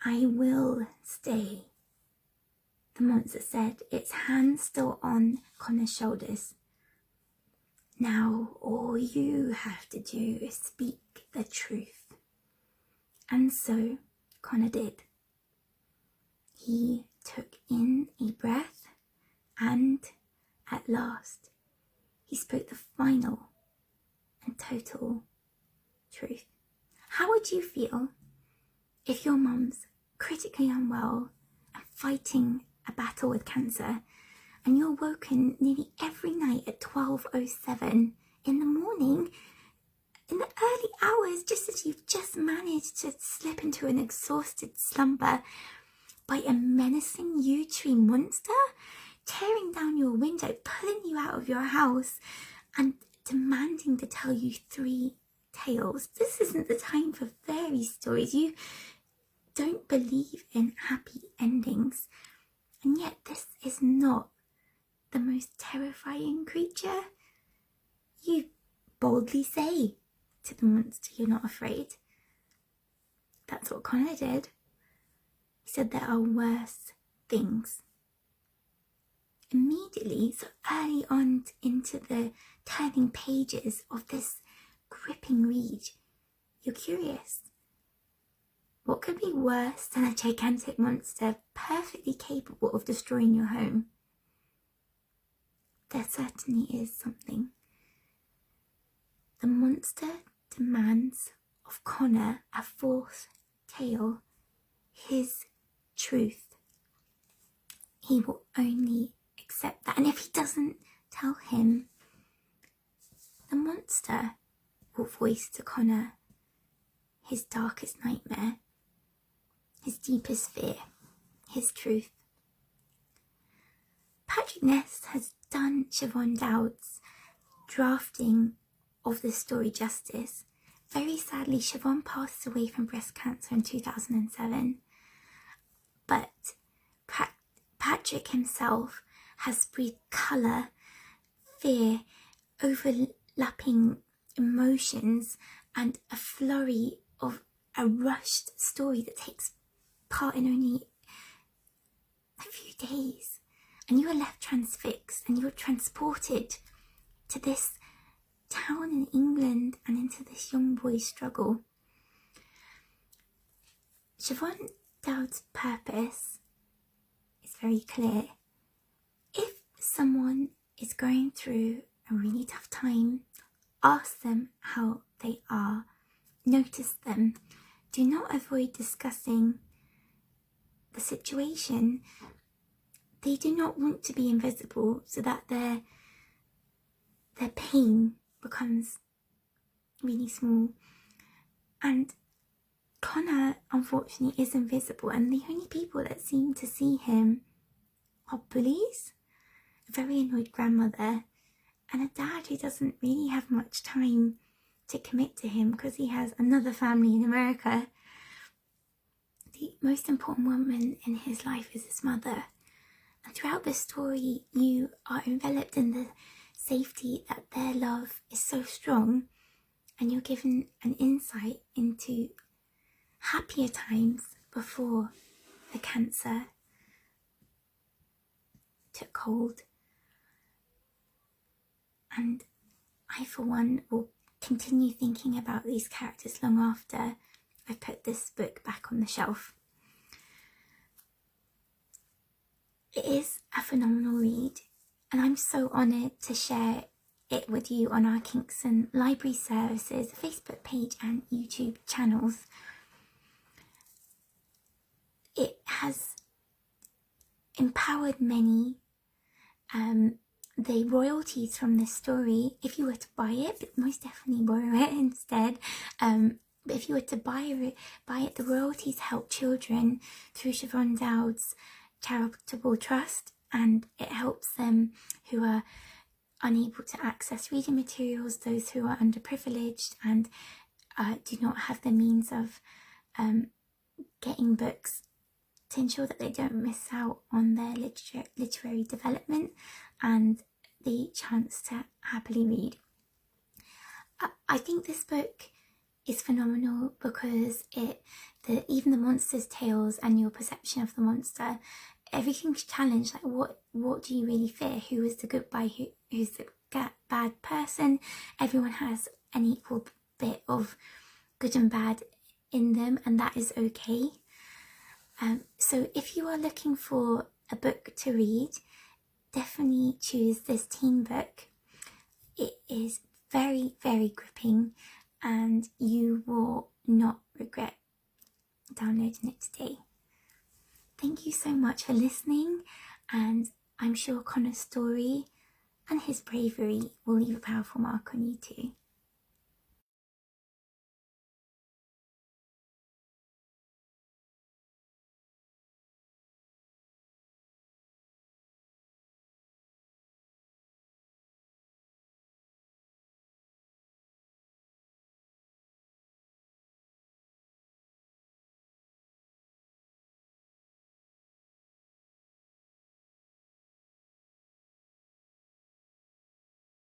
I will stay, the monster said, its hand still on Connor's shoulders. Now all you have to do is speak the truth. And so Connor did. He took in a breath and at last he spoke the final and total truth. How would you feel if your mum's critically unwell and fighting a battle with cancer, and you're woken nearly every night at 12:07 in the morning, in the early hours, just as you've just managed to slip into an exhausted slumber, by a menacing yew-tree monster tearing down your window, pulling you out of your house and demanding to tell you 3 tales? This isn't the time for fairy stories. You don't believe in happy endings, and yet this is not the most terrifying creature. You boldly say to the monster you're not afraid. That's what Connor did. He said there are worse things. Immediately, so early on into the turning pages of this gripping read, you're curious. What could be worse than a gigantic monster perfectly capable of destroying your home? There certainly is something. The monster demands of Connor a 4th tale, his truth. He will only accept that, and if he doesn't tell him, the monster will voice to Connor his darkest nightmare, his deepest fear, his truth. Patrick Ness has done Siobhan Dowd's drafting of the story justice. Very sadly, Siobhan passed away from breast cancer in 2007, but Patrick himself has breathed colour, fear, overlapping emotions, and a flurry of a rushed story that takes part in only a few days. And you are left transfixed, and you are transported to this town in England and into this young boy's struggle. Siobhan Dowd's purpose is very clear. If someone is going through a really tough time, ask them how they are. Notice them. Do not avoid discussing the situation. They do not want to be invisible so that their pain becomes really small. And Connor, unfortunately, is invisible, and the only people that seem to see him are bullies, a very annoyed grandmother, and a dad who doesn't really have much time to commit to him because he has another family in America. The most important woman in his life is his mother. And throughout this story, you are enveloped in the safety that their love is so strong, and you're given an insight into happier times before the cancer took hold. And I, for one, will continue thinking about these characters long after I've put this book back on the shelf. It is a phenomenal read, and I'm so honoured to share it with you on our Kingston library services, Facebook page and YouTube channels. It has empowered many. The royalties from this story, if you were to buy it, but most definitely borrow it instead, but if you were to buy it, the royalties help children through Siobhan Dowd's charitable trust, and it helps them who are unable to access reading materials, those who are underprivileged and do not have the means of getting books, to ensure that they don't miss out on their literary development and the chance to happily read. I think this book is phenomenal because even the monster's tales and your perception of the monster, everything's challenged. Like what do you really fear? Who is the good guy? Who's the bad person? Everyone has an equal bit of good and bad in them, and that is okay. So if you are looking for a book to read, definitely choose this teen book. It is very, very gripping, and you will not regret downloading it today. Thank you so much for listening, and I'm sure Connor's story and his bravery will leave a powerful mark on you too.